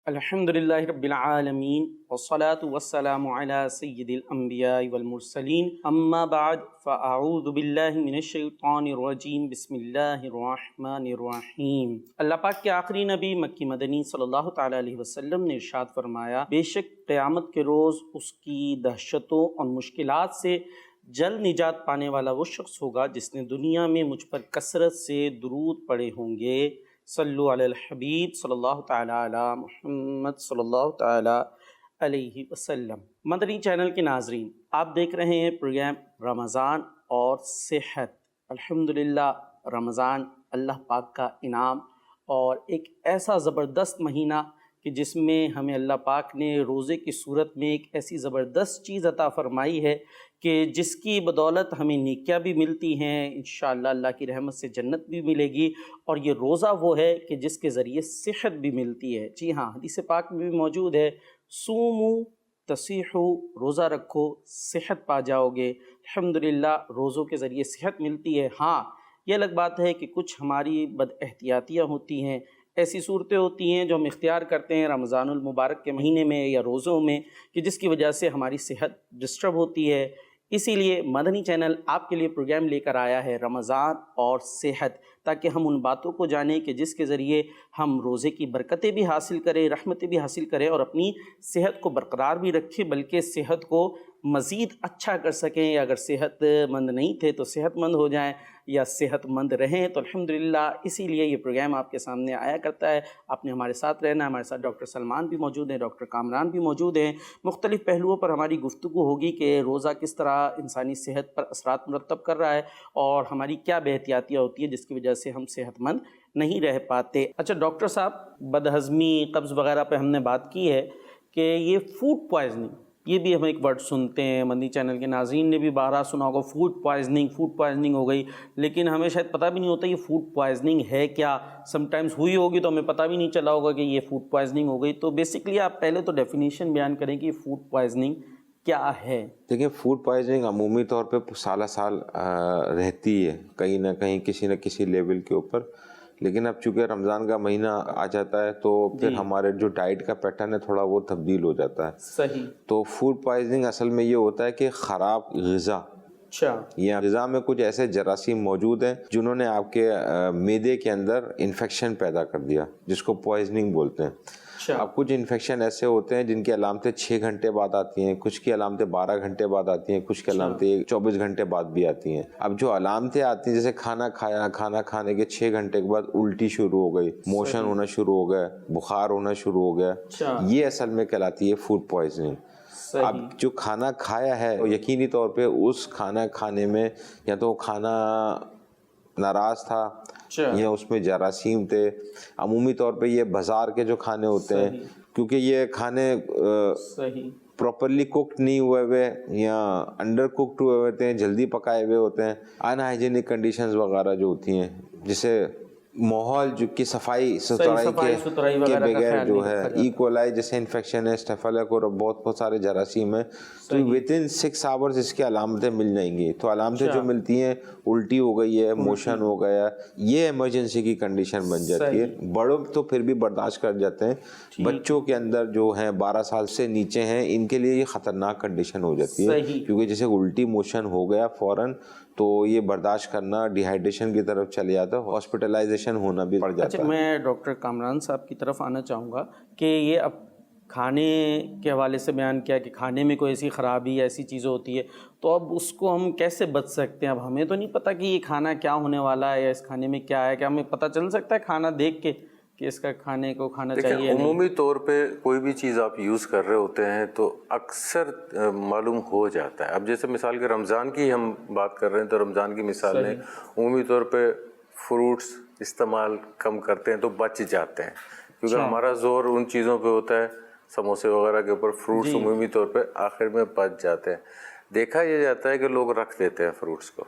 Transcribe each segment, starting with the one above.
الحمد للہ رب العالمین والصلاة والسلام علی سید الانبیاء والمرسلین اما بعد فاعوذ باللہ من الشیطان الرجیم بسم اللہ الرحمن الرحیم۔ اللہ پاک کے آخری نبی مکی مدنی صلی اللہ تعالی علیہ وسلم نے ارشاد فرمایا، بے شک قیامت کے روز اس کی دہشتوں اور مشکلات سے جلد نجات پانے والا وہ شخص ہوگا جس نے دنیا میں مجھ پر کثرت سے درود پڑھے ہوں گے۔ صلو علی الحبیب صلی اللہ تعالی علی محمد صلی اللہ تعالی علیہ وسلم۔ مدنی چینل کے ناظرین، آپ دیکھ رہے ہیں پروگرام رمضان اور صحت۔ الحمدللہ رمضان اللہ پاک کا انعام اور ایک ایسا زبردست مہینہ کہ جس میں ہمیں اللہ پاک نے روزے کی صورت میں ایک ایسی زبردست چیز عطا فرمائی ہے کہ جس کی بدولت ہمیں نیکیاں بھی ملتی ہیں، انشاءاللہ اللہ کی رحمت سے جنت بھی ملے گی، اور یہ روزہ وہ ہے کہ جس کے ذریعے صحت بھی ملتی ہے۔ جی ہاں، حدیث پاک میں بھی موجود ہے، سومو تصیحو، روزہ رکھو صحت پا جاؤ گے۔ الحمدللہ روزوں کے ذریعے صحت ملتی ہے۔ ہاں، یہ الگ بات ہے کہ کچھ ہماری بد احتیاطیاں ہوتی ہیں، ایسی صورتیں ہوتی ہیں جو ہم اختیار کرتے ہیں رمضان المبارک کے مہینے میں یا روزوں میں کہ جس کی وجہ سے ہماری صحت ڈسٹرب ہوتی ہے۔ اسی لیے مدنی چینل آپ کے لیے پروگرام لے کر آیا ہے رمضان اور صحت، تاکہ ہم ان باتوں کو جانیں کہ جس کے ذریعے ہم روزے کی برکتیں بھی حاصل کریں، رحمتیں بھی حاصل کریں اور اپنی صحت کو برقرار بھی رکھیں، بلکہ صحت کو مزید اچھا کر سکیں، یا اگر صحت مند نہیں تھے تو صحت مند ہو جائیں یا صحت مند رہیں۔ تو الحمدللہ اسی لیے یہ پروگرام آپ کے سامنے آیا کرتا ہے۔ آپ نے ہمارے ساتھ رہنا ہے۔ ہمارے ساتھ ڈاکٹر سلمان بھی موجود ہیں، ڈاکٹر کامران بھی موجود ہیں۔ مختلف پہلوؤں پر ہماری گفتگو ہوگی کہ روزہ کس طرح انسانی صحت پر اثرات مرتب کر رہا ہے اور ہماری کیا بے احتیاطیاں ہوتی ہیں جس کی وجہ سے ہم صحت مند نہیں رہ پاتے۔ اچھا ڈاکٹر صاحب، بدہضمی، قبض وغیرہ پہ ہم نے بات کی ہے کہ یہ فوڈ پوائزننگ، یہ بھی ہم ایک ورڈ سنتے ہیں، مدنی چینل کے ناظرین نے بھی بارہا سنا ہوگا، فوڈ پوائزننگ ہو گئی، لیکن ہمیں شاید پتہ بھی نہیں ہوتا یہ فوڈ پوائزننگ ہے کیا۔ سم ٹائمز ہوئی ہوگی تو ہمیں پتہ بھی نہیں چلا ہوگا کہ یہ فوڈ پوائزننگ ہو گئی۔ تو بیسکلی آپ پہلے تو ڈیفینیشن بیان کریں کہ یہ فوڈ پوائزننگ کیا ہے۔ دیکھیں، فوڈ پوائزننگ عمومی طور پہ سالہ سال رہتی ہے کہیں نہ کہیں کسی نہ کسی لیول کے اوپر، لیکن اب چونکہ رمضان کا مہینہ آ جاتا ہے تو پھر ہمارے جو ڈائٹ کا پیٹرن ہے تھوڑا وہ تبدیل ہو جاتا ہے۔ صحیح۔ تو فوڈ پوائزننگ اصل میں یہ ہوتا ہے کہ خراب غذا یا غذا میں کچھ ایسے جراثیم موجود ہیں جنہوں نے آپ کے معدے کے اندر انفیکشن پیدا کر دیا، جس کو پوائزننگ بولتے ہیں۔ اب کچھ انفیکشن ایسے ہوتے ہیں جن کی علامتیں 6 گھنٹے بعد آتی ہیں، کچھ کی علامتیں 12 گھنٹے بعد آتی ہیں، کچھ کی علامتیں 24 گھنٹے بعد بھی آتی ہیں۔ اب جو علامتیں آتی ہیں جیسے کھانا کھایا، کھانا کھانے کے 6 گھنٹے کے بعد الٹی شروع ہو گئی، موشن ہونا شروع ہو گیا، بخار ہونا شروع ہو گیا، یہ اصل میں کہلاتی ہے فوڈ پوائزننگ۔ اب جو کھانا کھایا ہے یقینی طور پہ اس کھانا کھانے میں یا تو کھانا ناراض تھا یا اس میں جراثیم تھے۔ عمومی طور پہ یہ بازار کے جو کھانے ہوتے ہیں، کیونکہ یہ کھانے پراپرلی کوکڈ نہیں ہوئے یا انڈر کوکڈ ہوئے ہوتے ہیں، جلدی پکائے ہوئے ہوتے ہیں، ان ہائیجینک کنڈیشنز وغیرہ جو ہوتی ہیں، جسے ماحول جو کی صفائی ستھرائی کے بغیر جو ہے ایکولائی جیسے انفیکشن ہے، اسٹیفائلوکوکس، بہت سارے جراثیم ہیں، تو within 6 hours اس کی علامتیں مل جائیں گی۔ تو علامتیں جو ملتی ہیں، الٹی ہو گئی ہے، موشن ہو گیا، یہ ایمرجنسی کی کنڈیشن بن جاتی ہے۔ بڑوں تو پھر بھی برداشت کر جاتے ہیں، بچوں کے اندر جو ہیں 12 سال سے نیچے ہیں، ان کے لیے یہ خطرناک کنڈیشن ہو جاتی ہے، کیونکہ جیسے الٹی موشن ہو گیا فوراً تو یہ برداشت کرنا ڈی ہائیڈریشن کی طرف چلے جاتا ہے، ہاسپٹلائزیشن ہونا بھی پڑ جاتا ہے۔ اچھا، میں ڈاکٹر کامران صاحب کی طرف آنا چاہوں گا کہ یہ اب کھانے کے حوالے سے بیان کیا کہ کھانے میں کوئی ایسی خرابی یا ایسی چیزیں ہوتی ہے، تو اب اس کو ہم کیسے بچ سکتے ہیں؟ اب ہمیں تو نہیں پتہ کہ یہ کھانا کیا ہونے والا ہے یا اس کھانے میں کیا ہے، کیا ہمیں پتہ چل سکتا ہے کھانا دیکھ کے کہ اس کا کھانے کو کھانا چاہیے؟ عمومی طور پہ کوئی بھی چیز آپ یوز کر رہے ہوتے ہیں تو اکثر معلوم ہو جاتا ہے۔ اب جیسے مثال کے رمضان کی ہم بات کر رہے ہیں تو رمضان کی مثال میں عمومی طور پہ فروٹس استعمال کم کرتے ہیں تو بچ جاتے ہیں، کیونکہ ہمارا زور ان چیزوں پہ ہوتا ہے، سموسے وغیرہ کے اوپر، فروٹس عمومی طور پہ آخر میں بچ جاتے ہیں۔ دیکھا یہ جاتا ہے کہ لوگ رکھ دیتے ہیں فروٹس کو۔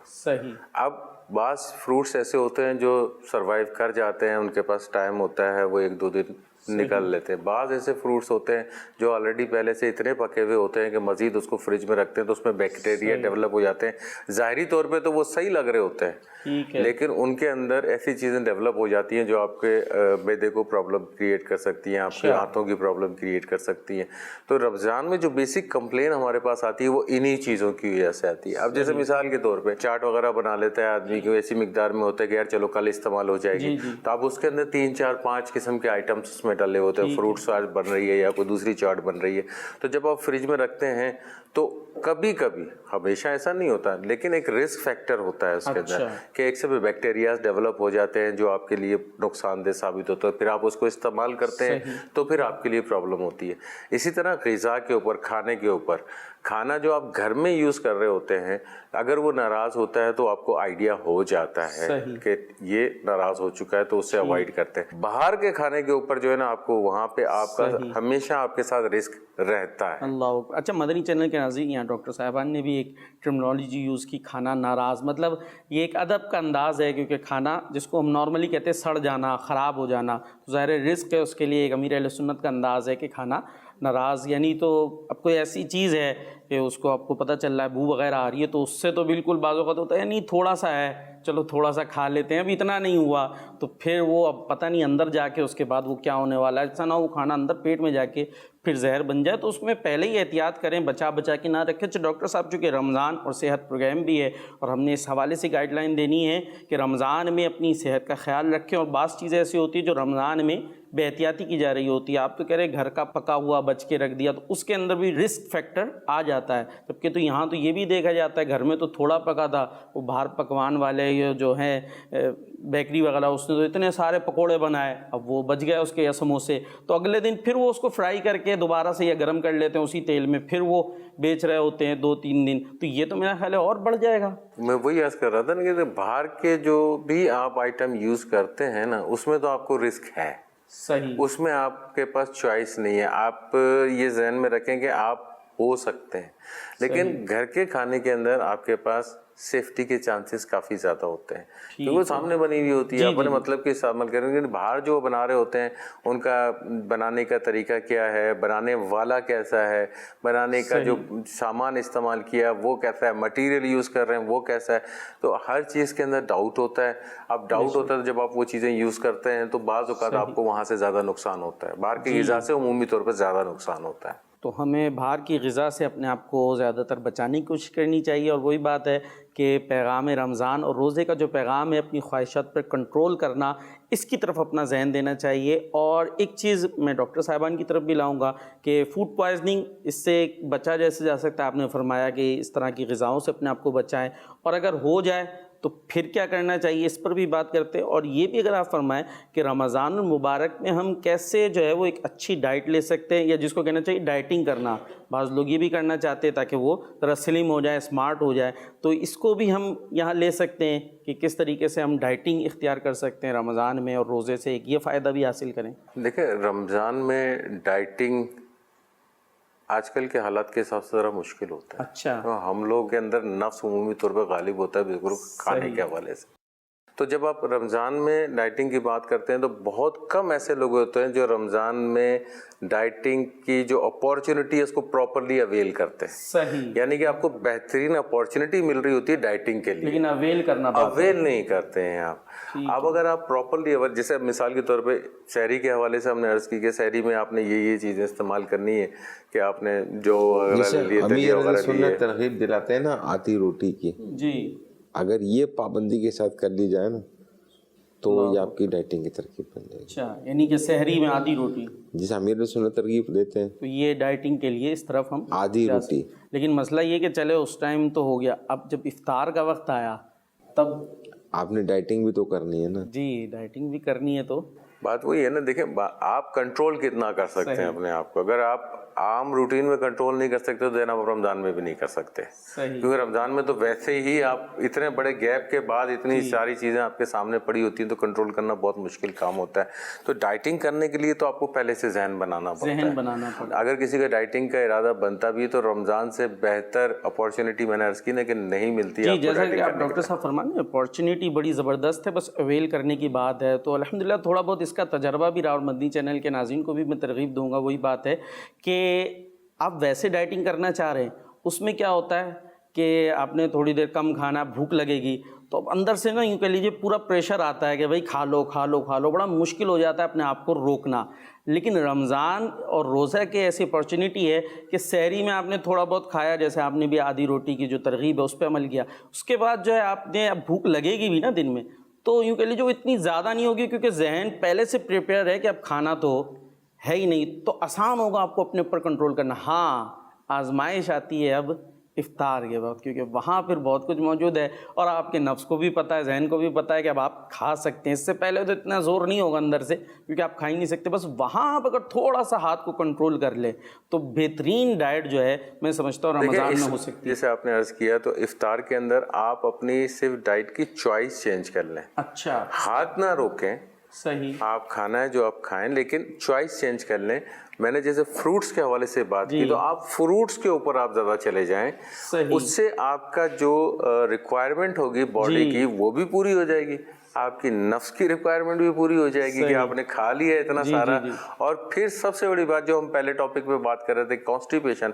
اب بعض فروٹس ایسے ہوتے ہیں جو سروائیو کر جاتے ہیں، ان کے پاس ٹائم ہوتا ہے، وہ 1-2 دن نکال لیتے ہیں. بعض ایسے فروٹس ہوتے ہیں جو آلریڈی پہلے سے اتنے پکے ہوئے ہوتے ہیں کہ مزید اس کو فریج میں رکھتے ہیں تو اس میں بیکٹیریا ڈیولپ ہو جاتے ہیں. ظاہری طور پہ تو وہ صحیح لگ رہے ہوتے ہیں لیکن ان کے اندر ایسی چیزیں ڈیولپ ہو جاتی ہیں جو آپ کے معدے کو پرابلم کریٹ کر سکتی ہیں, آپ کے ہاتھوں کی پرابلم کریٹ کر سکتی ہیں. تو رمضان میں جو بیسک کمپلین ہمارے پاس آتی ہے وہ انہی چیزوں کی وجہ سے آتی ہے. اب جیسے مثال کے طور پہ چاٹ وغیرہ بنا لیتا ہے آدمی کی ایسی مقدار میں ہوتا ہے کہ یار چلو کل استعمال ہو جائے گی, تو آپ اس کے اندر 3 4 5 قسم کے آئٹمس اس میں ڈالے ہوتے ہیں. فروٹ چاٹ بن رہی ہے یا کوئی دوسری چاٹ بن رہی ہے, تو جب آپ فریج میں رکھتے ہیں تو کبھی کبھی, ہمیشہ ایسا نہیں ہوتا لیکن ایک رسک فیکٹر ہوتا ہے اس کے اندر کہ ایک سے بیکٹیریاز ڈیولپ ہو جاتے ہیں جو آپ کے لیے نقصان دہ ثابت ہوتا ہے. پھر آپ اس کو استعمال کرتے ہیں تو پھر آپ کے لیے پرابلم ہوتی ہے. اسی طرح غذا کے اوپر, کھانے کے اوپر, کھانا جو آپ گھر میں یوز کر رہے ہوتے ہیں اگر وہ ناراض ہوتا ہے تو آپ کو آئیڈیا ہو جاتا ہے کہ یہ ناراض ہو چکا ہے تو اس سے اوائڈ کرتے ہیں. باہر کے کھانے کے اوپر جو ہے نا آپ کو وہاں پہ آپ کا ہمیشہ آپ کے ساتھ رسک رہتا ہے. اللہ. اچھا, مدنی چینل کے ناظرین, یہاں ڈاکٹر صاحبان نے بھی ایک ٹرمنالوجی یوز کی, کھانا ناراض, مطلب یہ ایک ادب کا انداز ہے کیونکہ کھانا جس کو ہم نارملی کہتے ہیں سڑ جانا, خراب ہو جانا, تو ظاہر رزق ہے اس کے لیے. ایک امیر اہل سنت کا انداز ہے کہ کھانا ناراض, یعنی تو اب کوئی ایسی چیز ہے کہ اس کو آپ کو پتہ چل رہا ہے بو وغیرہ آ رہی ہے تو اس سے تو بالکل بعض اوقات ہوتا ہے نہیں تھوڑا سا ہے چلو تھوڑا سا کھا لیتے ہیں, ابھی اتنا نہیں ہوا, تو پھر وہ اب پتہ نہیں اندر جا کے اس کے بعد وہ کیا ہونے والا ہے. ایسا نہ ہو وہ کھانا اندر پیٹ میں جا کے پھر زہر بن جائے. تو اس میں پہلے ہی احتیاط کریں, بچا کے نہ رکھیں. تو ڈاکٹر صاحب چونکہ رمضان اور صحت پروگرام بھی ہے اور ہم نے اس حوالے سے گائیڈ لائن دینی ہے کہ رمضان میں اپنی صحت کا خیال رکھیں. اور بعض چیزیں ایسی ہوتی ہیں جو رمضان میں بے احتیاطی کی جا رہی ہوتی ہے. آپ تو کہہ رہے گھر کا پکا ہوا بچ کے رکھ دیا, تو اس کے اندر بھی رسک فیکٹر آ جاتا ہے. جبکہ تو یہاں تو یہ بھی دیکھا جاتا ہے گھر میں تو تھوڑا پکا تھا, وہ باہر پکوان والے یہ جو ہیں بیکری وغیرہ اس نے تو اتنے سارے پکوڑے بنائے, اب وہ بچ گئے اس کے یا سموسے, تو اگلے دن پھر وہ اس کو فرائی کر کے دوبارہ سے یا گرم کر لیتے ہیں اسی تیل میں, پھر وہ بیچ رہے ہوتے ہیں 2-3 دن. تو یہ تو میرا خیال ہے اور بڑھ جائے گا. میں وہی عرض کر رہا تھا نا کہ باہر کے جو بھی آپ آئٹم یوز کرتے ہیں نا اس میں تو آپ کو رسک ہے. صحیح, اس میں آپ کے پاس چوائس نہیں ہے. آپ یہ ذہن میں رکھیں کہ آپ ہو سکتے ہیں, لیکن گھر کے کھانے کے اندر آپ کے پاس سیفٹی کے چانسز کافی زیادہ ہوتے ہیں کیونکہ وہ سامنے بنی ہوئی ہوتی ہے. اپنے مطلب کے استعمال کریں گے. باہر جو بنا رہے ہوتے ہیں ان کا بنانے کا طریقہ کیا ہے, بنانے والا کیسا ہے, بنانے کا جو سامان استعمال کیا وہ کیسا ہے, مٹیریل یوز کر رہے ہیں وہ کیسا ہے, تو ہر چیز کے اندر ڈاؤٹ ہوتا ہے. اب ڈاؤٹ ہوتا ہے جب آپ وہ چیزیں یوز کرتے ہیں تو بعض اوقات آپ کو وہاں سے زیادہ نقصان ہوتا ہے. باہر کی غذا سے عمومی طور پر زیادہ نقصان ہوتا ہے. تو ہمیں باہر کی غذا سے اپنے آپ کو زیادہ تر بچانے کی کوشش کرنی چاہیے. اور وہی بات ہے کہ پیغام رمضان اور روزے کا جو پیغام ہے اپنی خواہشات پر کنٹرول کرنا, اس کی طرف اپنا ذہن دینا چاہیے. اور ایک چیز میں ڈاکٹر صاحبان کی طرف بھی لاؤں گا کہ فوڈ پوائزننگ اس سے بچا جیسے جا سکتا ہے. آپ نے فرمایا کہ اس طرح کی غذاؤں سے اپنے آپ کو بچائیں, اور اگر ہو جائے تو پھر کیا کرنا چاہیے اس پر بھی بات کرتے ہیں. اور یہ بھی اگر آپ فرمائیں کہ رمضان المبارک میں ہم کیسے جو ہے وہ ایک اچھی ڈائٹ لے سکتے ہیں, یا جس کو کہنا چاہیے ڈائٹنگ کرنا. بعض لوگ یہ بھی کرنا چاہتے ہیں تاکہ وہ ذرا سلم ہو جائے, اسمارٹ ہو جائے, تو اس کو بھی ہم یہاں لے سکتے ہیں کہ کس طریقے سے ہم ڈائٹنگ اختیار کر سکتے ہیں رمضان میں اور روزے سے ایک یہ فائدہ بھی حاصل کریں. دیکھیں رمضان میں ڈائٹنگ آج کل کے حالات کے حساب سے ذرا مشکل ہوتا ہے. اچھا, ہم لوگ کے اندر نفس عمومی طور پہ غالب ہوتا ہے بالکل کھانے کے حوالے سے. تو جب آپ رمضان میں ڈائٹنگ کی بات کرتے ہیں تو بہت کم ایسے لوگ ہوتے ہیں جو رمضان میں ڈائٹنگ کی جو اپورچونٹی ہے اس کو پراپرلی اویل کرتے ہیں. صحیح, یعنی کہ آپ کو بہترین اپورچونٹی مل رہی ہوتی ہے ڈائٹنگ کے لیے, لیکن اویل نہیں کرتے ہیں آپ. اب اگر آپ پراپرلی, جیسے مثال کے طور پہ سحری کے حوالے سے ہم نے عرض کی کہ سحری میں آپ نے یہ چیزیں استعمال کرنی ہے کہ آپ نے جو سنت ترغیب دلاتے ہیں نا آتی روٹی کی, جی اگر یہ پابندی کے ساتھ کر لی جائے نا تو یہ آپ کی ڈائٹنگ کی ترکیب بن جائے گی. اچھا, یعنی کہ سحری میں آدھی روٹی, جسے امیر سنت ترغیب دیتے ہیں, تو یہ ڈائٹنگ کے لیے اس طرف ہم آدھی روٹی. لیکن مسئلہ یہ کہ چلے اس ٹائم تو ہو گیا, اب جب افطار کا وقت آیا تب آپ نے ڈائٹنگ بھی تو کرنی ہے نا. جی, ڈائٹنگ بھی کرنی ہے. تو بات وہی ہے نا, دیکھیں آپ کنٹرول کتنا کر سکتے ہیں اپنے آپ کو. اگر آپ عام روٹین میں کنٹرول نہیں کر سکتے تو دین آپ رمضان میں بھی نہیں کر سکتے, کیونکہ رمضان میں تو ویسے ہی آپ اتنے بڑے گیپ کے بعد اتنی ساری چیزیں آپ کے سامنے پڑی ہوتی ہیں تو کنٹرول کرنا بہت مشکل کام ہوتا ہے. تو ڈائٹنگ کرنے کے لیے تو آپ کو پہلے سے ذہن بنانا پڑتا ہے. اگر کسی کا ڈائٹنگ کا ارادہ بنتا بھی تو رمضان سے بہتر اپورچونٹی میں نے عرض کی نا کہ نہیں ملتی. جی, جیسا کہ آپ ڈاکٹر صاحب فرمائیں اپورچونٹی بڑی زبردست ہے, بس اویل کرنے کی بات ہے. تو الحمدللہ تھوڑا بہت اس کا تجربہ بھی رہا اور مدنی چینل کے ناظرین کو بھی میں ترغیب دوں گا. وہی بات ہے کہ آپ ویسے ڈائٹنگ کرنا چاہ رہے ہیں, اس میں کیا ہوتا ہے کہ آپ نے تھوڑی دیر کم کھانا, بھوک لگے گی تو اب اندر سے نا یوں کہہ لیجیے پورا پریشر آتا ہے کہ بھائی کھا لو کھا لو کھا لو, بڑا مشکل ہو جاتا ہے اپنے آپ کو روکنا. لیکن رمضان اور روزہ کے ایسی اپارچونیٹی ہے کہ سحری میں آپ نے تھوڑا بہت کھایا, جیسے آپ نے بھی آدھی روٹی کی جو ترغیب ہے اس پہ عمل کیا, اس کے بعد جو ہے آپ نے اب بھوک لگے گی بھی نا دن میں, تو یوں کہہ لیجیے وہ اتنی زیادہ نہیں ہوگی کیونکہ ذہن پہلے سے پریپیئر ہے کہ اب کھانا تو ہے ہی نہیں, تو آسان ہوگا آپ کو اپنے اوپر کنٹرول کرنا. ہاں آزمائش آتی ہے اب افطار کے وقت, کیونکہ وہاں پھر بہت کچھ موجود ہے اور آپ کے نفس کو بھی پتہ ہے, ذہن کو بھی پتہ ہے کہ اب آپ کھا سکتے ہیں. اس سے پہلے تو اتنا زور نہیں ہوگا اندر سے کیونکہ آپ کھا ہی نہیں سکتے. بس وہاں آپ اگر تھوڑا سا ہاتھ کو کنٹرول کر لیں تو بہترین ڈائٹ جو ہے میں سمجھتا ہوں رمضان میں ہو سکتی ہے. جیسے آپ نے عرض کیا تو افطار کے اندر آپ اپنی صرف ڈائٹ کی چوائس چینج کر لیں. اچھا, ہاتھ نہ روکیں, صحیح, آپ کھانا ہے جو آپ کھائیں لیکن چوائس چینج کر لیں. میں نے جیسے فروٹس کے حوالے سے بات کی تو آپ فروٹس کے اوپر آپ زیادہ چلے جائیں, اس سے آپ کا جو ریکوائرمنٹ ہوگی باڈی کی وہ بھی پوری ہو جائے گی, آپ کی نفس کی ریکوائرمنٹ بھی پوری ہو جائے گی کہ آپ نے کھا لیا اتنا سارا. اور پھر سب سے بڑی بات جو ہم پہلے ٹاپک پہ بات کر رہے تھے کانسٹیپیشن,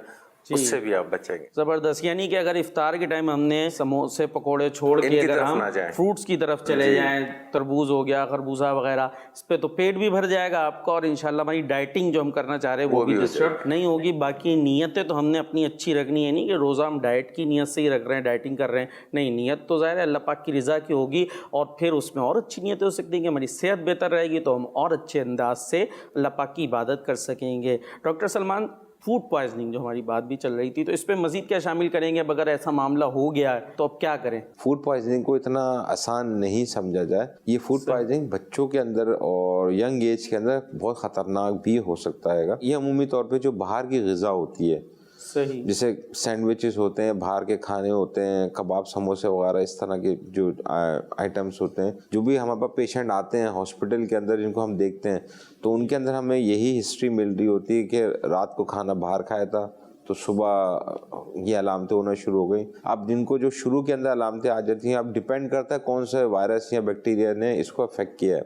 اس سے بھی آپ بچیں گے. زبردست. یعنی کہ اگر افطار کے ٹائم ہم نے سموسے پکوڑے چھوڑ کے اگر ہم فروٹس کی طرف چلے جائیں, تربوز ہو گیا, خربوزہ وغیرہ, اس پہ تو پیٹ بھی بھر جائے گا آپ کا اور انشاءاللہ ہماری ڈائٹنگ جو ہم کرنا چاہ رہے ہیں وہ بھی ڈسٹرب نہیں ہوگی. باقی نیتیں تو ہم نے اپنی اچھی رکھنی ہے, نہیں کہ روزہ ہم ڈائٹ کی نیت سے ہی رکھ رہے ہیں, ڈائٹنگ کر رہے ہیں, نہیں, نیت تو ظاہر ہے اللہ پاک کی رضا کی ہوگی اور پھر اس میں اور اچھی نیتیں ہو سکتی ہیں کہ ہماری صحت بہتر رہے گی تو ہم اور اچھے انداز سے اللہ پاک کی عبادت کر سکیں گے. ڈاکٹر سلمان, فوڈ پوائزننگ جو ہماری بات بھی چل رہی تھی, تو اس پہ مزید کیا شامل کریں گے؟ اگر ایسا معاملہ ہو گیا ہے تو اب کیا کریں؟ فوڈ پوائزننگ کو اتنا آسان نہیں سمجھا جائے. یہ فوڈ پوائزننگ بچوں کے اندر اور ینگ ایج کے اندر بہت خطرناک بھی ہو سکتا ہے. یہ عمومی طور پہ جو باہر کی غذا ہوتی ہے, جیسے سینڈوچز ہوتے ہیں, باہر کے کھانے ہوتے ہیں, کباب, سموسے وغیرہ, اس طرح کے جو آئٹمس ہوتے ہیں, جو بھی ہمارے پاس پیشنٹ آتے ہیں ہاسپٹل کے اندر جن کو ہم دیکھتے ہیں تو ان کے اندر ہمیں یہی ہسٹری مل رہی ہوتی ہے کہ رات کو کھانا باہر کھایا تھا تو صبح یہ علامتیں ہونا شروع ہو گئی. اب جن کو جو شروع کے اندر علامتیں آ جاتی ہیں, اب ڈپینڈ کرتا ہے کون سے وائرس یا بیکٹیریا نے اس کو افیکٹ کیا ہے.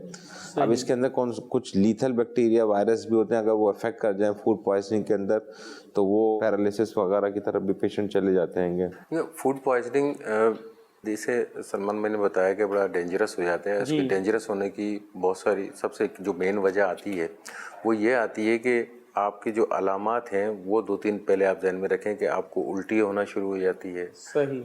اب اس کے اندر کچھ لیتھل بیکٹیریا, وائرس بھی ہوتے ہیں, اگر وہ افیکٹ کر جائیں فوڈ پوائزننگ کے اندر تو وہ پیرالیسس وغیرہ کی طرف بھی پیشنٹ چلے جاتے ہیں. فوڈ پوائزننگ جیسے سلمان میں نے بتایا کہ بڑا ڈینجرس ہو جاتا ہے. اس کی ڈینجرس ہونے کی بہت ساری, سب سے جو مین وجہ آتی ہے وہ یہ آتی ہے کہ آپ کے جو علامات ہیں وہ 2-3 پہلے آپ ذہن میں رکھیں کہ آپ کو الٹی ہونا شروع ہو جاتی ہے,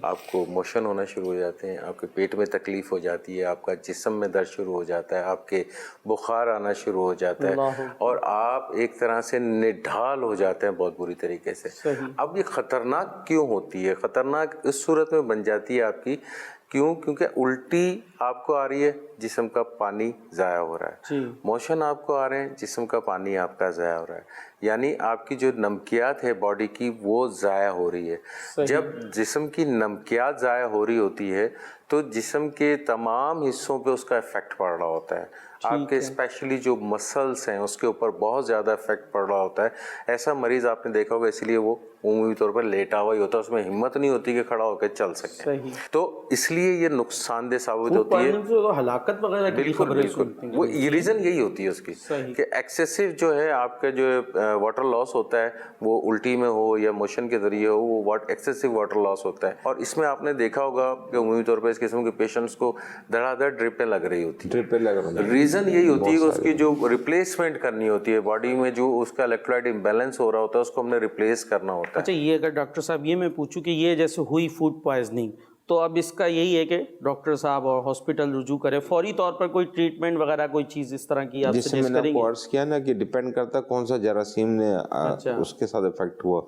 آپ کو موشن ہونا شروع ہو جاتے ہیں, آپ کے پیٹ میں تکلیف ہو جاتی ہے, آپ کا جسم میں درد شروع ہو جاتا ہے, آپ کے بخار آنا شروع ہو جاتا ہے اور آپ ایک طرح سے نڈھال ہو جاتے ہیں بہت بری طریقے سے. اب یہ خطرناک کیوں ہوتی ہے؟ خطرناک اس صورت میں بن جاتی ہے آپ کی, کیونکہ الٹی آپ کو آ رہی ہے, جسم کا پانی ضائع ہو رہا ہے, موشن آپ کو آ رہے ہیں, جسم کا پانی آپ کا ضائع ہو رہا ہے, یعنی آپ کی جو نمکیات ہے باڈی کی وہ ضائع ہو رہی ہے. جب جسم کی نمکیات ضائع ہو رہی ہوتی ہے تو جسم کے تمام حصوں پہ اس کا افیکٹ پڑ رہا ہوتا ہے. آپ کے اسپیشلی جو مسلس ہیں اس کے اوپر بہت زیادہ افیکٹ پڑ رہا ہوتا ہے. ایسا مریض آپ نے دیکھا ہوگا, اس لیے وہ عمومی طور پر لیٹا ہوا ہی ہوتا ہے, اس میں ہمت نہیں ہوتی کہ کھڑا ہو کے چل سکے. تو اس لیے یہ نقصان دہ ثابت ہوتی ہے. ہلاکت وغیرہ کی خبریں سنتے ہیں, وہ ریزن یہی ہوتی ہے اس کی کہ ایکسیسو جو ہے آپ کا جو واٹر لاس ہوتا ہے, وہ الٹی میں ہو یا موشن کے ذریعے ہو, وہ ایکسیسو واٹر لاس ہوتا ہے. اور اس میں آپ نے دیکھا ہوگا کہ عمومی طور پر اس قسم کے پیشنٹس کو دھڑا دھڑ ڈرپیں لگ رہی ہوتی ہیں. ریزن یہی ہوتی ہے کہ اس کی جو ریپلیسمنٹ کرنی ہوتی ہے باڈی میں, جو اس کا الیکٹرولائٹ امبیلنس ہو رہا ہوتا ہے اس کو ہم نے ریپلیس کرنا ہوتا ہے. اچھا, یہ اگر ڈاکٹر صاحب یہ میں پوچھوں کہ یہ جیسے ہوئی فوڈ پوائزننگ تو اب اس کا یہی ہے کہ ڈاکٹر صاحب اور ہاسپٹل رجوع کرے, فوری طور پر کوئی ٹریٹمنٹ وغیرہ کوئی چیز اس طرح کی آپ سجیسٹ کریں گے؟ جس میں نے آپ کو عرض کیا نا کہ ڈیپینڈ کرتا ہے کون سا جراثیم نے اس کے ساتھ افیکٹ ہوا.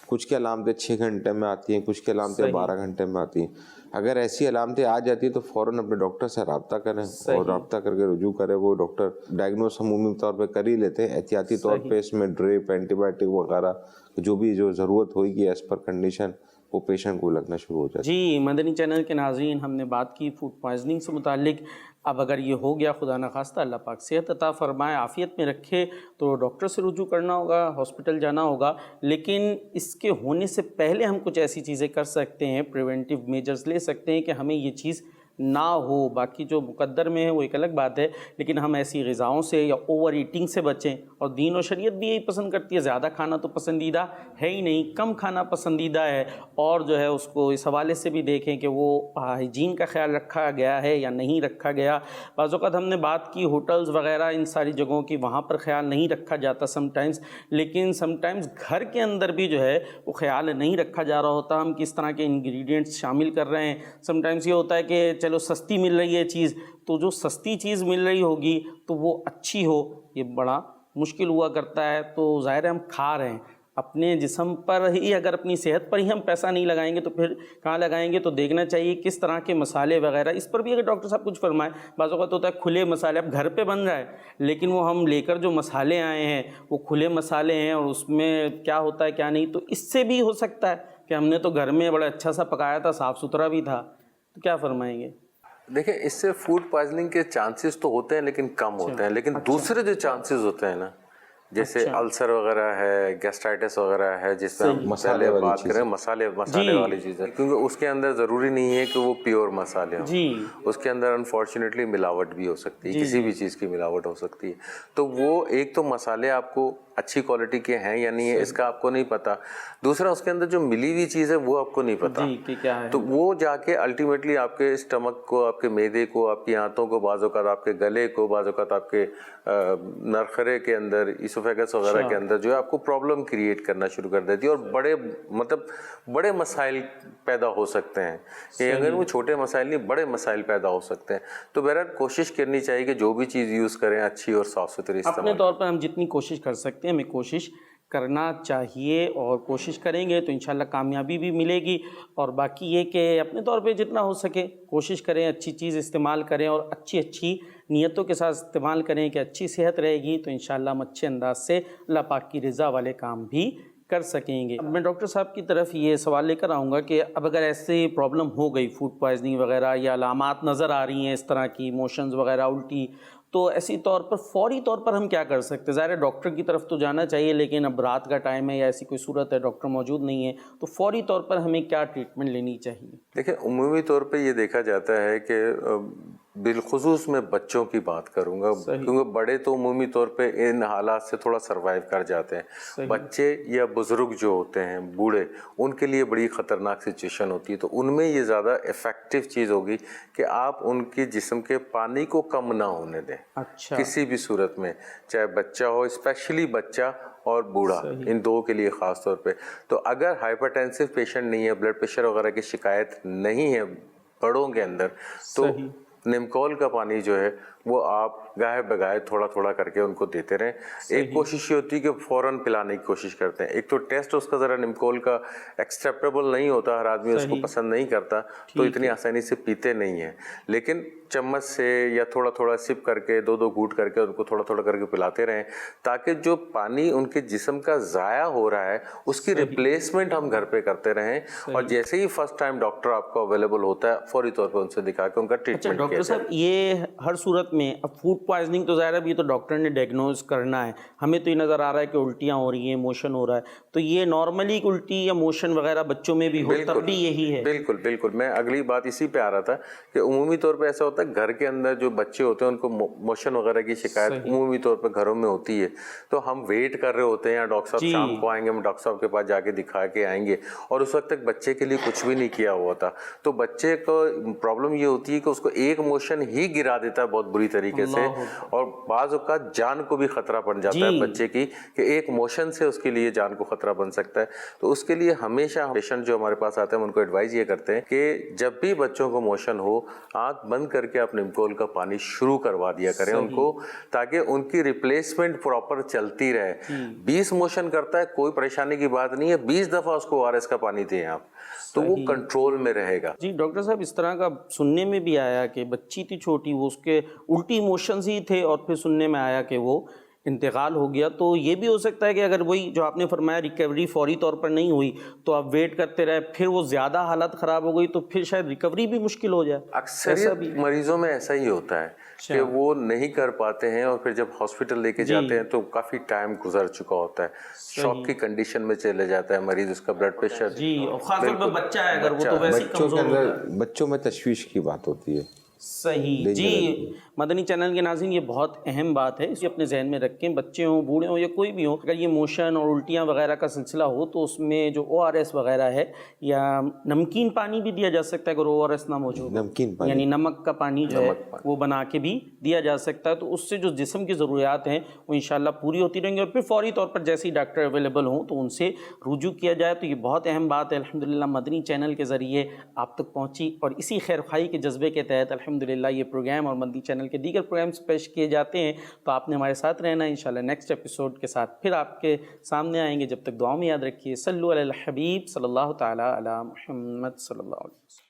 کچھ کی علامتیں 6 گھنٹے میں آتی ہیں, کچھ کی علامتیں 12 گھنٹے میں آتی ہیں. اگر ایسی علامتیں آ جاتی ہیں تو فوراً اپنے ڈاکٹر سے رابطہ کریں اور رابطہ کر کے رجوع کریں. وہ ڈاکٹر ڈائگنوز ہم عمومی طور پہ کر ہی لیتے ہیں, احتیاطی طور پہ اس میں ڈریپ, اینٹی بایوٹک وغیرہ جو ضرورت ہوئے گی ایز پر کنڈیشن وہ پیشنٹ کو لگنا شروع ہو جاتا ہے. جی, مدنی چینل کے ناظرین, ہم نے بات کی فوڈ پوائزننگ سے متعلق. اب اگر یہ ہو گیا, خدا نخواستہ اللہ پاک صحت عطا فرمائے, عافیت میں رکھے, تو ڈاکٹر سے رجوع کرنا ہوگا, ہاسپٹل جانا ہوگا. لیکن اس کے ہونے سے پہلے ہم کچھ ایسی چیزیں کر سکتے ہیں, پریونٹیو میجرز لے سکتے ہیں کہ ہمیں یہ چیز نہ ہو، باقی جو مقدر میں ہے وہ ایک الگ بات ہے، لیکن ہم ایسی غذاؤں سے یا اوور ایٹنگ سے بچیں. اور دین و شریعت بھی یہی پسند کرتی ہے، زیادہ کھانا تو پسندیدہ ہے ہی نہیں، کم کھانا پسندیدہ ہے. اور جو ہے اس کو اس حوالے سے بھی دیکھیں کہ وہ ہائیجین کا خیال رکھا گیا ہے یا نہیں رکھا گیا. بعض اوقات ہم نے بات کی ہوٹلز وغیرہ ان ساری جگہوں کی، وہاں پر خیال نہیں رکھا جاتا سم ٹائمز، لیکن سم ٹائمز گھر کے اندر بھی جو ہے وہ خیال نہیں رکھا جا رہا ہوتا. ہم کس طرح کے انگریڈینٹس شامل کر رہے ہیں. سم ٹائمز یہ ہوتا ہے کہ چلو سستی مل رہی ہے چیز، تو جو سستی چیز مل رہی ہوگی تو وہ اچھی ہو، یہ بڑا مشکل ہوا کرتا ہے. تو ظاہر ہے ہم کھا رہے ہیں اپنے جسم پر ہی، اگر اپنی صحت پر ہی ہم پیسہ نہیں لگائیں گے تو پھر کہاں لگائیں گے. تو دیکھنا چاہیے کس طرح کے مسالے وغیرہ، اس پر بھی اگر ڈاکٹر صاحب کچھ فرمائیں. بعض اوقات ہوتا ہے کھلے مسالے، اب گھر پہ بن رہا ہے لیکن وہ ہم لے کر جو مسالے آئے ہیں وہ کھلے مسالے ہیں، اور اس میں کیا ہوتا ہے کیا نہیں. تو اس سے بھی ہو سکتا ہے کہ ہم نے تو گھر میں بڑا اچھا سا پکایا تھا، صاف ستھرا بھی تھا. تو کیا فرمائیں گے؟ دیکھیں اس سے فوڈ پوائزننگ کے چانسز تو ہوتے ہیں لیکن کم ہوتے ہیں، لیکن دوسرے جو چانسز ہوتے ہیں نا، جیسے السر وغیرہ ہے، گیسٹرائٹس وغیرہ ہے، جس پہ ہم پہلے بات کریں مسالے والی چیزیں، کیونکہ اس کے اندر ضروری نہیں ہے کہ وہ پیور مسالے ہوں، اس کے اندر انفارچونیٹلی ملاوٹ بھی ہو سکتی ہے، کسی بھی چیز کی ملاوٹ ہو سکتی ہے. تو وہ ایک تو مسالے آپ کو اچھی کوالٹی کے ہیں یا نہیں ہے اس کا آپ کو نہیں پتا، دوسرا اس کے اندر جو ملی ہوئی چیز ہے وہ آپ کو نہیں پتا. تو وہ جا کے الٹیمیٹلی آپ کے اسٹمک کو، آپ کے معدے کو، آپ کی آنتوں کو، بعض اوقات آپ کے گلے کو، بعض اوقات آپ کے نرخرے کے اندر، ایسوفیگس وغیرہ کے اندر جو ہے آپ کو پرابلم کریٹ کرنا شروع کر دیتی ہے، اور بڑے مسائل پیدا ہو سکتے ہیں. کہ اگر وہ چھوٹے مسائل نہیں، بڑے مسائل پیدا ہو سکتے ہیں. تو بہرحال کوشش کرنی چاہیے کہ جو بھی چیز یوز کریں اچھی اور صاف ستھری استعمال. اپنے طور پر ہم جتنی کوشش کر سکتے ہیں ہمیں کوشش کرنا چاہیے، اور کوشش کریں گے تو انشاءاللہ کامیابی بھی ملے گی. اور باقی یہ کہ اپنے طور پہ جتنا ہو سکے کوشش کریں، اچھی چیز استعمال کریں، اور اچھی نیتوں کے ساتھ استعمال کریں کہ اچھی صحت رہے گی تو انشاءاللہ ہم اچھے انداز سے اللہ پاک کی رضا والے کام بھی کر سکیں گے. اب میں ڈاکٹر صاحب کی طرف یہ سوال لے کر آؤں گا کہ اب اگر ایسی پرابلم ہو گئی، فوڈ پوائزننگ وغیرہ، یا علامات نظر آ رہی ہیں اس طرح کی، موشنز وغیرہ، الٹی، تو ایسی طور پر فوری طور پر ہم کیا کر سکتے ہیں؟ ظاہر ہے ڈاکٹر کی طرف تو جانا چاہیے، لیکن اب رات کا ٹائم ہے یا ایسی کوئی صورت ہے ڈاکٹر موجود نہیں ہے، تو فوری طور پر ہمیں کیا ٹریٹمنٹ لینی چاہیے؟ دیکھیں عمومی طور پہ یہ دیکھا جاتا ہے کہ بالخصوص میں بچوں کی بات کروں گا، کیونکہ بڑے تو عمومی طور پہ ان حالات سے تھوڑا سروائیو کر جاتے ہیں. بچے یا بزرگ جو ہوتے ہیں، بوڑھے، ان کے لیے بڑی خطرناک سچویشن ہوتی ہے. تو ان میں یہ زیادہ افیکٹو چیز ہوگی کہ آپ ان کے جسم کے پانی کو کم نہ ہونے دیں کسی بھی صورت میں، چاہے بچہ ہو، اسپیشلی بچہ اور بوڑھا، ان دو کے لیے خاص طور پہ. تو اگر ہائپر ٹینسو پیشنٹ نہیں ہے، بلڈ پریشر وغیرہ کی شکایت نہیں ہے بڑوں کے اندر، تو نیمکول کا پانی جو ہے وہ آپ گاہے بگاہے تھوڑا تھوڑا کر کے ان کو دیتے رہیں. ایک کوشش یہ ہوتی ہے کہ فوراً پلانے کی کوشش کرتے ہیں. ایک تو ٹیسٹ اس کا ذرا نیمکول کا ایکسیپٹیبل نہیں ہوتا، ہر آدمی اس کو پسند نہیں کرتا، تو اتنی آسانی سے پیتے نہیں ہیں. لیکن چمچ سے یا تھوڑا تھوڑا سپ کر کے، دو گھونٹ کر کے ان کو تھوڑا تھوڑا کر کے پلاتے رہیں، تاکہ جو پانی ان کے جسم کا ضائع ہو رہا ہے اس کی ریپلیسمنٹ ہم گھر پہ کرتے رہیں. اور جیسے ہی فرسٹ ٹائم ڈاکٹر آپ کو اویلیبل ہوتا ہے، فوری طور پہ ان سے دکھا کے ان کا ٹریٹمنٹ کیا جائے. ڈاکٹر صاحب یہ ہر صورت میں، اب فوڈ پوائزننگ تو ظاہر ہے یہ تو ڈاکٹر نے ڈائگنوز کرنا ہے، ہمیں تو یہ نظر آ رہا ہے کہ الٹیاں ہو رہی ہیں، موشن ہو رہا ہے، تو یہ نارملی الٹی یا موشن وغیرہ بچوں میں بھی ہو، تب بھی یہی ہے؟ بالکل. میں اگلی بات اسی پہ آ رہا تھا کہ عمومی طور پہ ایسا ہوتا ہے گھر کے اندر جو بچے ہوتے ہیں ان کو موشن وغیرہ کی شکایت عمومی طور پہ گھروں میں ہوتی ہے. تو ہم ویٹ کر رہے ہوتے ہیں، یا ڈاکٹر صاحب شام کو آئیں گے، ہم ڈاکٹر صاحب کے پاس جا کے دکھا کے آئیں گے، اور اس وقت تک بچے کے لیے کچھ بھی نہیں کیا ہوا تھا. تو بچے کو پرابلم یہ ہوتی ہے کہ اس کو ایک موشن ہی گرا دیتا ہے بہت بری طریقے سے، اور بعض اوقات جان کو بھی خطرہ بن جاتا ہے بچے کی، کہ ایک موشن سے اس کے لیے جان کو خطرہ بن سکتا ہے. تو اس کے لیے ہمیشہ پیشنٹ جو ہمارے پاس آتے ہیں ان کو ایڈوائز یہ کرتے ہیں کہ جب بھی بچوں کو موشن ہو، آنکھ بند کر کے آپ نیمکول کا پانی شروع کروا دیا کریں ان کو، تاکہ ان کی ریپلیسمنٹ پراپر چلتی رہے. 20 موشن کرتا ہے کوئی پریشانی کی بات نہیں ہے، 20 دفعہ اس کو ORS کا پانی دیں آپ، تو وہ کنٹرول میں رہے گا. جی ڈاکٹر صاحب، اس طرح کا سننے میں بھی آیا کہ بچی تھی چھوٹی، وہ اس کے الٹی موشنز ہی تھے، اور پھر سننے میں آیا کہ وہ انتقال ہو گیا. تو یہ بھی ہو سکتا ہے کہ اگر وہی جو آپ نے فرمایا ریکوری فوری طور پر نہیں ہوئی تو آپ ویٹ کرتے رہے، پھر وہ زیادہ حالت خراب ہو گئی تو پھر شاید ریکوری بھی مشکل ہو جائے. اکثریت مریضوں میں ایسا ہی ہوتا ہے کہ وہ نہیں کر پاتے ہیں اور پھر جب ہاسپٹل لے کے جاتے ہیں تو کافی ٹائم گزر چکا ہوتا ہے, شوق کی کنڈیشن میں چلے جاتا ہے مریض, اس کا بلڈ پریشر, جی, اور خاص طور پہ بچہ ہے اگر وہ تو ویسے ہی بچوں کے کمزور ہوتا ہے. اندر بچوں میں تشویش کی بات ہوتی ہے. صحیح جی. مدنی چینل کے ناظرین یہ بہت اہم بات ہے, اسے اپنے ذہن میں رکھیں, بچے ہوں بوڑھے ہوں یا کوئی بھی ہو, اگر یہ موشن اور الٹیاں وغیرہ کا سلسلہ ہو تو اس میں جو ORS وغیرہ ہے یا نمکین پانی بھی دیا جا سکتا ہے اگر ORS نہ موجود ہو, نمکین پانی یعنی نمک کا پانی جو ہے وہ بنا کے بھی دیا جا سکتا ہے, تو اس سے جو جسم کی ضروریات ہیں وہ انشاءاللہ پوری ہوتی رہیں گی, اور پھر فوری طور پر جیسے ہی ڈاکٹر اویلیبل ہوں تو ان سے رجوع کیا جائے. تو یہ بہت اہم بات ہے الحمدللہ مدنی چینل کے ذریعے آپ تک پہنچی, اور اسی خیر خواہی کے جذبے کے تحت الحمدللہ یہ پروگرام اور مدنی چینل کے دیگر پروگرامز پیش کیے جاتے ہیں. تو آپ نے ہمارے ساتھ رہنا ہے, انشاءاللہ نیکسٹ ایپیسوڈ کے ساتھ پھر آپ کے سامنے آئیں گے. جب تک دعاؤں میں یاد رکھیے, صلو علی الحبیب صلی اللہ تعالی علی محمد صلی اللہ علیہ وسلم.